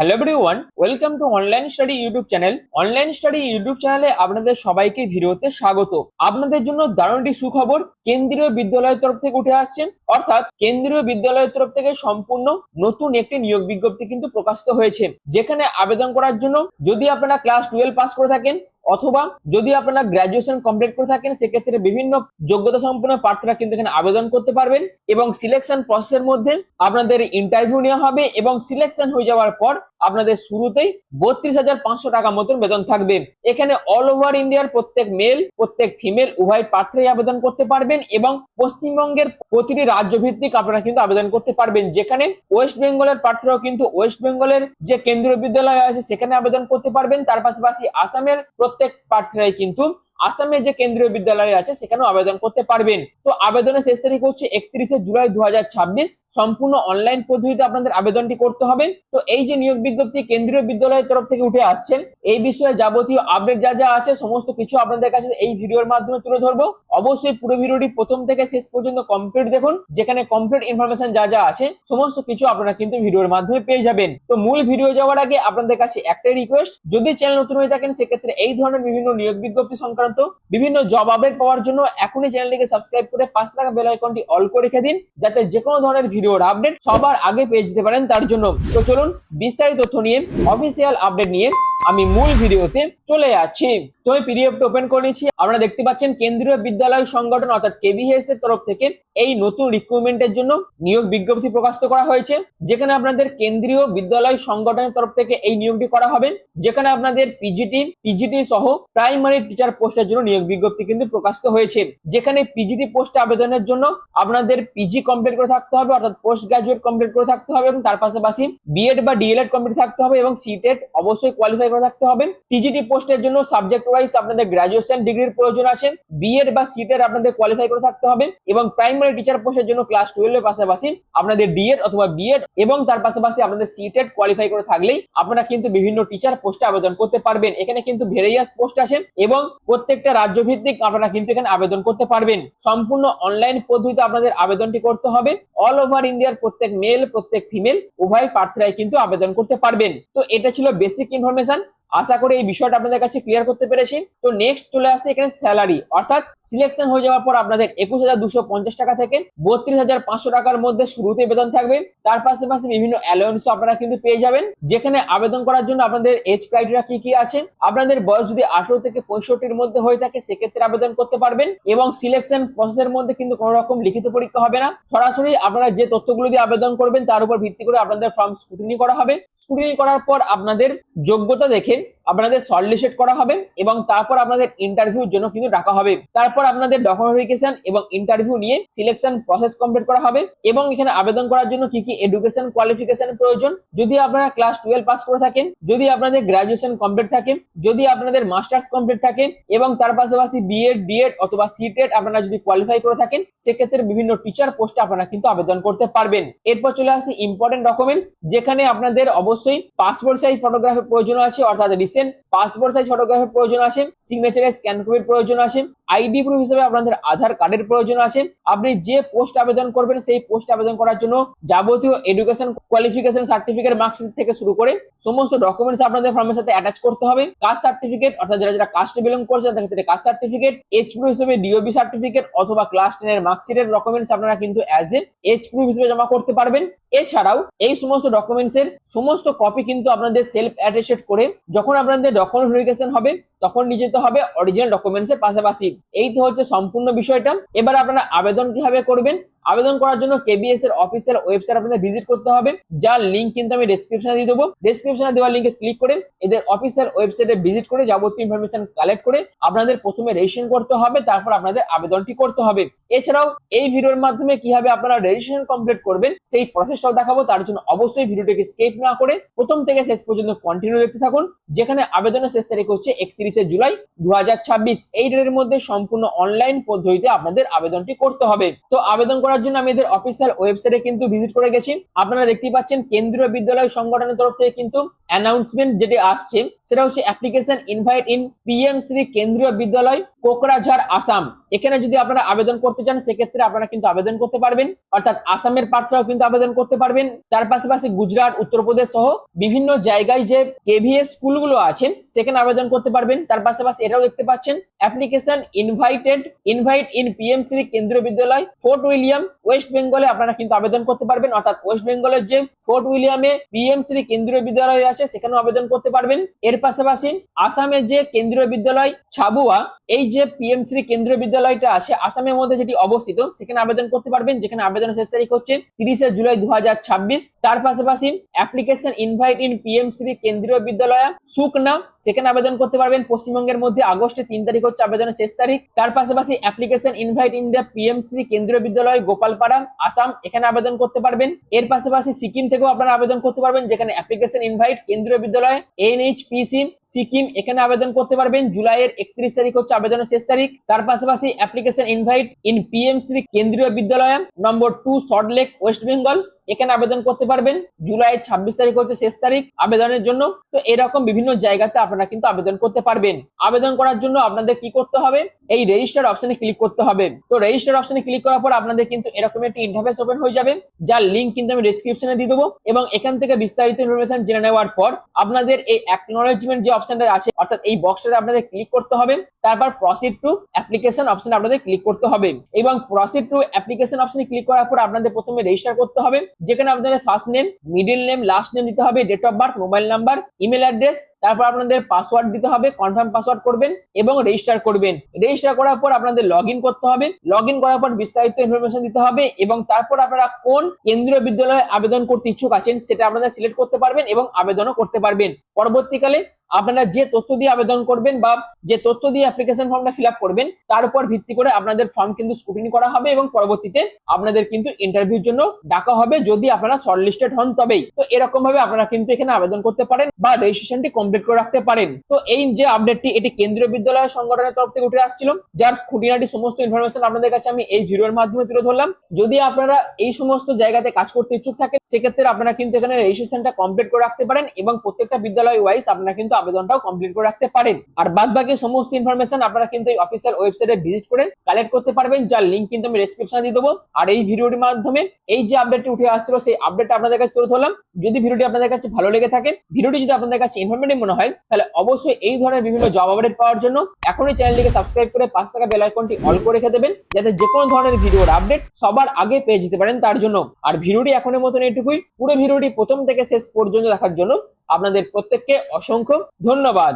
Hello everyone, welcome to online study YouTube channel. Online study YouTube চ্যানেলে আপনাদের সবাইকে ভিডিওতে স্বাগত। আপনাদের জন্য দারুণ একটি সুখবর কেন্দ্রীয় বিদ্যালয়ের তরফ থেকে উঠে আসছেন, অর্থাৎ কেন্দ্রীয় বিদ্যালয়ের তরফ থেকে সম্পূর্ণ নতুন একটি নিয়োগ বিজ্ঞপ্তি কিন্তু প্রকাশিত হয়েছে, যেখানে আবেদন করার জন্য যদি আপনারা ক্লাস 12 পাস করে থাকেন অথবা যদি আপনারা গ্রাজুয়েশন কমপ্লিট করে থাকেন, সেক্ষেত্রে বিভিন্ন যোগ্যতা সম্পন্ন প্রার্থীরা কিন্তু এখানে আবেদন করতে পারবেন এবং সিলেকশন প্রসেসের মধ্যে আপনাদের ইন্টারভিউ নেওয়া হবে এবং সিলেকশন হয়ে যাওয়ার পর আপনাদের শুরুতেই 32,500 টাকা মতন বেতন থাকবে। এখানে অল ওভার ইন্ডিয়ার প্রত্যেক মেল প্রত্যেক ফিমেল উভয় প্রার্থী আবেদন করতে পারবেন এবং পশ্চিমবঙ্গের প্রতিটি রাজ্য ভিত্তিক আপনারা কিন্তু আবেদন করতে পারবেন। যেখানে ওয়েস্ট বেঙ্গলের প্রার্থীরাও কিন্তু ওয়েস্ট বেঙ্গলের যে কেন্দ্রীয় বিদ্যালয় আছে সেখানে আবেদন করতে পারবেন। তার পাশাপাশি আসামের প্রত্যেক প্রার্থীরাই কিন্তু আসামের যে কেন্দ্রীয় বিদ্যালয় আছে সেখানেও আবেদন করতে পারবেন। তো আবেদনের শেষ তারিখ হচ্ছে 31শে জুলাই 2026। সম্পূর্ণ অনলাইন পদ্ধতিতে আপনাদের আবেদনটি করতে হবে। তো এই যে নিয়োগ বিজ্ঞপ্তি কেন্দ্রীয় বিদ্যালয়ের তরফ থেকে উঠে আসছেন, এই বিষয়ে যাবতীয় আপডেট যা যা আছে সমস্ত কিছু আপনাদের কাছে এই ভিডিওর মাধ্যমে তুলে ধরবো। অবশ্যই পুরো ভিডিওটি প্রথম থেকে শেষ পর্যন্ত কমপ্লিট দেখুন, যেখানে কমপ্লিট ইনফরমেশন যা যা আছে সমস্ত কিছু আপনারা কিন্তু ভিডিওর মাধ্যমে পেয়ে যাবেন। তো মূল ভিডিও যাওয়ার আগে আপনাদের কাছে একটাই রিকোয়েস্ট, যদি চ্যানেল নতুন হয়ে থাকেন সেক্ষেত্রে এই ধরনের বিভিন্ন নিয়োগ বিজ্ঞপ্তি সংক্রান্ত বিভিন্ন জব আপডেট পাওয়ার জন্য এখনই চ্যানেলটিকে সাবস্ক্রাইব করে পাশে থাকা বেল আইকনটি অল করে রেখে দিন, যাতে যে কোনো ধরনের ভিডিওর আপডেট সবার আগে পেয়ে যেতে পারেন তার জন্য। তো চলুন বিস্তারিত তথ্য নিয়ে অফিসিয়াল আপডেট নিয়ে আমি মূল ভিডিওতে চলে যাচ্ছি। তো আমি পিডিএফটা ওপেন করে নিয়েছি। আপনারা দেখতে পাচ্ছেন কেন্দ্রীয় বিদ্যালয় সংগঠন অর্থাৎ কেবিএস এর তরফ থেকে এই নতুন রিক্রুটমেন্টের জন্য নিয়োগ বিজ্ঞপ্তি প্রকাশিত করা হয়েছে, যেখানে আপনাদের কেন্দ্রীয় বিদ্যালয় সংগঠনের তরফ থেকে এই নিয়োগটি করা হবে। যেখানে আপনাদের পিজিটি সহ প্রাইমারি টিচার পোস্টের জন্য নিয়োগ বিজ্ঞপ্তি কিন্তু প্রকাশিত হয়েছে। যেখানে পিজিটি পোস্টে আবেদনের জন্য আপনাদের পিজি কমপ্লিট করে থাকতে হবে, অর্থাৎ পোস্ট গ্রাজুয়েট কমপ্লিট করে থাকতে হবে এবং তার পাশাপাশি বিএড বা ডিএলএড কমপ্লিট থাকতে হবে এবং সিটেট অবশ্যই কোয়ালিফাই করে থাকতে হবে। টিজিটি পোস্টের জন্য সাবজেক্ট ওয়াইজ আপনাদের গ্রাজুয়েশন ডিগ্রির প্রয়োজন আছে, বিএড বা সিটেট আপনাদের কোয়ালিফাই করে থাকতে হবে এবং প্রাইমারি টিচার পোস্টের জন্য ক্লাস 12 এর পাশাপাশি আপনাদের ডিএড অথবা বিএড এবং তার পাশাপাশি আপনাদের সিটেট কোয়ালিফাই করে থাকলেই আপনারা কিন্তু বিভিন্ন টিচার পোস্টে আবেদন করতে পারবেন। এখানে কিন্তু ভেরিয়াস পোস্ট আছে এবং প্রত্যেকটা রাজ্য ভিত্তিক আপনারা কিন্তু এখানে আবেদন করতে পারবেন। সম্পূর্ণ অনলাইন পদ্ধতিতে আপনাদের আবেদনটি করতে হবে। অল ওভার ইন্ডিয়ার প্রত্যেক মেল প্রত্যেক ফিমেল উভয় প্রার্থীরাই কিন্তু আবেদন করতে পারবেন। তো এটা ছিল বেসিক ইনফরমেশন। আশা করি এই বিষয়টা আপনাদের কাছে ক্লিয়ার করতে পেরেছি। তো নেক্সট চলে আসে এখানে স্যালারি, অর্থাৎ সিলেকশন হয়ে যাওয়ার পর আপনাদের 21,250 টাকা থেকে 32,500 টাকার মধ্যে শুরুতে বেতন থাকবে। তার পাশাপাশি বিভিন্ন অ্যালাউন্স আপনারা কিন্তু পেয়ে যাবেন। যেখানে আবেদন করার জন্য আপনাদের এজ ক্রাইটেরিয়া কি কি আছে, আপনাদের বয়স যদি 18 থেকে 65-র মধ্যে হয়ে থাকে সেক্ষেত্রে আবেদন করতে পারবেন এবং সিলেকশন প্রসেসের মধ্যে কিন্তু কোনো রকম লিখিত পরীক্ষা হবে না। সরাসরি আপনারা যে তথ্যগুলো দিয়ে আবেদন করবেন তার উপর ভিত্তি করে আপনাদের ফর্ম স্ক্রুটিনি করা হবে। স্ক্রুটিনি করার পর আপনাদের যোগ্যতা দেখে আপনাদের শর্টলিস্টেড করা হবে এবং তারপর আপনাদের ইন্টারভিউর জন্য কিন্তু ডাকা হবে। তারপর আপনাদের ডকুমেন্ট ভেরিফিকেশন এবং ইন্টারভিউ নিয়ে সিলেকশন প্রসেস কমপ্লিট করা হবে এবং এখানে আবেদন করার জন্য কি কি এডুকেশন কোয়ালিফিকেশন প্রয়োজন, যদি আপনারা ক্লাস 12 পাস করে থাকেন, যদি আপনাদের গ্রাজুয়েশন কমপ্লিট থাকে, যদি আপনাদের মাস্টার্স কমপ্লিট থাকে এবং তার পাশাপাশি বিএড ডিএড অথবা সিটেট আপনারা যদি কোয়ালিফাই করে থাকেন, সেক্ষেত্রে বিভিন্ন টিচার পোস্টে আপনারা কিন্তু আবেদন করতে পারবেন। এরপর চলে আসে ইম্পর্টেন্ট ডকুমেন্টস, যেখানে আপনাদের অবশ্যই পাসপোর্ট সাইজ ফটোগ্রাফের প্রয়োজন আছে, অর্থাৎ রিসেন্ট পাসপোর্ট সাইজ ফটোগ্রাফের প্রয়োজন আছে, সিগনেচারের স্ক্যান কপির প্রয়োজন আছে, আইডি প্রুফ হিসেবে আপনাদের আধার কার্ডের প্রয়োজন আছে। আপনি যে পোস্ট আবেদন করবেন সেই পোস্ট আবেদন করার জন্য যাবতীয় এডুকেশন কোয়ালিফিকেশন সার্টিফিকেট মার্কশিট থেকে শুরু করে সমস্ত ডকুমেন্টস আপনাদের ফর্মের সাথে অ্যাটাচ করতে হবে। কাস্ট সার্টিফিকেট, অর্থাৎ যারা যারা কাস্টে বিলং করছে তাদের ক্ষেত্রে কাস্ট সার্টিফিকেট, এইচ প্রুফ হিসেবে ডিওবি সার্টিফিকেট অথবা ক্লাস 10 এর মার্কশিটের ডকুমেন্টস আপনারা কিন্তু অ্যাজ এ এইচ প্রুফ হিসেবে জমা করতে পারবেন। এছাড়াও এই সমস্ত ডকুমেন্টস এর সমস্ত কপি কিন্তু আপনাদের সেলফ অ্যাটেস্টেড করে যখন আপনাদের ডকুমেন্ট ভেরিফিকেশন হবে তখন নিয়ে যেতে হবে অরিজিনাল ডকুমেন্টস এর পাশাপাশি। এই তো হচ্ছে সম্পূর্ণ বিষয়টা। এবার আপনারা আবেদন কিভাবে করবেন, আবেদন করার জন্য কেবিএস এর অফিসিয়াল ওয়েবসাইট আপনাদের ভিজিট করতে হবে, যার লিংক কিন্তু আমি ডেসক্রিপশনে দিয়ে দেবো। ডেসক্রিপশনে দেওয়া লিংকে ক্লিক করে এদের অফিসিয়াল ওয়েবসাইটে ভিজিট করে যাবতীয় ইনফরমেশন কালেক্ট করে আপনাদের প্রথমে রেজিস্ট্রেশন করতে হবে, তারপর আপনাদের আবেদনটি করতে হবে। এছাড়াও এই ভিডিওর মাধ্যমে কিভাবে আপনারা রেজিস্ট্রেশন কমপ্লিট করবেন সেই প্রসেসটাও দেখাবো। তার জন্য অবশ্যই ভিডিওটিকে স্কিপ না করে প্রথম থেকে শেষ পর্যন্ত কন্টিনিউ দেখতে থাকুন। যেখানে আবেদনের শেষ তারিখ হচ্ছে 31শে জুলাই 2026। এই ডেটের মধ্যে সম্পূর্ণ অনলাইন পদ্ধতিতে আপনাদের আবেদনটি করতে হবে। তো আবেদন করার জন্য আমি এদের অফিসিয়াল ওয়েবসাইটে কিন্তু ভিজিট করে গেছি। আপনারা দেখতেই পাচ্ছেন কেন্দ্রীয় বিদ্যালয় সংগঠনের তরফ থেকে কিন্তু অ্যানাউন্সমেন্ট যেটি আসছে সেটা হচ্ছে application invite in PM Shri কেন্দ্রীয় বিদ্যালয় কোকরাঝাড় আসাম। এখানে যদি আপনারা আবেদন করতে চান সেক্ষেত্রে আপনারা কিন্তু আবেদন করতে পারবেন, অর্থাৎ আসামের প্রার্থীরাও কিন্তু আবেদন করতে পারবেন। তার পাশাপাশি গুজরাট, উত্তরপ্রদেশ সহ বিভিন্ন জায়গায় যে কেভিএস স্কুলগুলো আছে সেখানে আবেদন করতে পারবেন। তার পাশাপাশি এটাও দেখতে পাচ্ছেন application invite in PM Shri কেন্দ্রীয় বিদ্যালয় ফোর্ট উইলিয়াম ওয়েস্ট বেঙ্গলে আপনারা কিন্তু আবেদন করতে পারবেন, অর্থাৎ ওয়েস্ট বেঙ্গলের যে ফোর্ট উইলিয়ামে পিএম শ্রী কেন্দ্রীয় বিদ্যালয় আছে সেখানেও আবেদন করতে পারবেন। এর পাশাপাশি আসামের যে কেন্দ্রীয় বিদ্যালয় ছাবুয়া, এই যে পিএম শ্রী কেন্দ্রীয় বিদ্যালয়টা আছে আসামের মধ্যে যেটি অবস্থিত সেখানে আবেদন করতে পারবেন, যেখানে আবেদনের শেষ তারিখ হচ্ছে 30 জুলাই 2026। তার পাশাপাশি application invite in PM Shri কেন্দ্রীয় বিদ্যালয় সুকনা, সেখানে আবেদন করতে পারবেন। পশ্চিমবঙ্গের মধ্যে আগস্টের 3 তারিখ হচ্ছে আবেদনের শেষ তারিখ। তার পাশাপাশি application invite in the PM Shri কেন্দ্রীয় বিদ্যালয় গোপালপাড়া আসাম, এখানে আবেদন করতে পারবেন। এর পাশাপাশি সিকিম থেকেও আপনারা আবেদন করতে পারবেন, যেখানে অ্যাপ্লিকেশন ইনভাইট কেন্দ্রীয় বিদ্যালয় এনএইচপিসি সিকিম, এখানে আবেদন করতে পারবেন। জুলাইয়ের 31 তারিখ হচ্ছে আবেদনের শেষ তারিখ। তার পাশাপাশি application invite in PM Shri কেন্দ্রীয় বিদ্যালয় নম্বর 2 সল্টলেক ওয়েস্ট বেঙ্গল, এখানে আবেদন করতে পারবেন। জুলাইয়ের 26 তারিখ হচ্ছে শেষ তারিখ আবেদনের জন্য। তো এরকম বিভিন্ন জায়গাতে আপনারা কিন্তু আবেদন করতে পারবেন। আবেদন করার জন্য আপনাদের কি করতে হবে, এই রেজিস্টার অপশনে ক্লিক করতে হবে। তো রেজিস্টার অপশনে ক্লিক করার পর আপনাদের কিন্তু এরকম একটি ইন্টারফেস ওপেন হয়ে যাবে, যার লিংক কিন্তু আমি ডেসক্রিপশনে দিয়ে দেবো। এবং এখান থেকে বিস্তারিত ইনফরমেশন জেনে নেওয়ার পর আপনাদের এই অ্যাকনলেজমেন্ট যে অপশনটা আছে, অর্থাৎ এই বক্সটাতে আপনাদের ক্লিক করতে হবে। তারপর প্রসিড টু অ্যাপ্লিকেশন অপশনে আপনাদের ক্লিক করতে হবে এবং প্রসিড টু অ্যাপ্লিকেশন অপশনে ক্লিক করার পর আপনাদের প্রথমে রেজিস্টার করতে হবে, যেখানে আপনাদের first name, middle name, last name দিতে হবে, date of birth, mobile number, email address, তারপর আপনাদের পাসওয়ার্ড দিতে হবে, কনফার্ম পাসওয়ার্ড করবেন এবং রেজিস্টার করবেন। রেজিস্টার করার পর আপনাদের লগইন করতে হবে। লগইন করার পর বিস্তারিত ইনফরমেশন দিতে হবে এবং তারপর আপনারা কোন কেন্দ্রীয় বিদ্যালয়ে আবেদন করতে ইচ্ছুক আছেন সেটা আপনারা সিলেক্ট করতে পারবেন এবং আবেদনও করতে পারবেন। পরবর্তীকালে আপনারা যে তথ্য দিয়ে আবেদন করবেন বা যে তথ্য দিয়ে অ্যাপ্লিকেশন ফর্মটা ফিল আপ করবেন তার উপর ভিত্তি করে আপনাদের ফর্ম কিন্তু স্ক্রুটিনি করা হবে এবং পরবর্তীতে আপনাদের কিন্তু ইন্টারভিউর জন্য ডাকা হবে, যদি আপনারা শর্টলিস্টেড হন তবেই। তো এরকম ভাবে আপনারা কিন্তু এখানে আবেদন করতে পারেন বা রেজিস্ট্রেশনটি কমপ্লিট করে রাখতে পারেন। তো এই যে আপডেটটি এটি কেন্দ্রীয় বিদ্যালয় সংগঠনের তরফ থেকে উঠে আসছিল, যার খুঁটিনাটি সমস্ত ইনফরমেশন আপনাদের কাছে আমি এই ভিডিওর মাধ্যমে তুলে ধরলাম। যদি আপনারা এই সমস্ত জায়গাতে কাজ করতে ইচ্ছুক থাকেন সেক্ষেত্রে আপনারা কিন্তু এখানে রেজিস্ট্রেশনটা কমপ্লিট করে রাখতে পারেন এবং প্রত্যেকটা বিদ্যালয় ওয়াইজ আপনারা কিন্তু আবেদনটাও কমপ্লিট করে রাখতে পারেন। আর বাদবাকি সমস্ত ইনফরমেশন আপনারা কিন্তু এই অফিসিয়াল ওয়েবসাইটে ভিজিট করে কালেক্ট করতে পারবেন, যার লিংক কিন্তু আমি ডেসক্রিপশনে দিয়ে দেবো। আর এই ভিডিওটির মাধ্যমে এই যে আপডেটটি উঠে আসছিল সেই আপডেটটা আপনাদের কাছে তুলে ধরলাম। যদি ভিডিওটি আপনাদের কাছে ভালো লেগে থাকে, ভিডিওটি যদি আপনাদের কাছে ইনফরমেটিভ মনে হয়, তাহলে অবশ্যই এই ধরনের বিভিন্ন জব আপডেট পাওয়ার জন্য এখনই চ্যানেলটিকে সাবস্ক্রাইব করে পাশে থাকা বেল আইকনটি অল করে রেখে দেবেন, যাতে যে কোনো ধরনের ভিডিওর আপডেট সবার আগে পেয়ে যেতে পারেন তার জন্য। আর ভিডিওটি এখনের মতন এটুকুই। পুরো ভিডিওটি প্রথম থেকে শেষ পর্যন্ত দেখার জন্য আপনাদের প্রত্যেককে অসংখ্য ধন্যবাদ।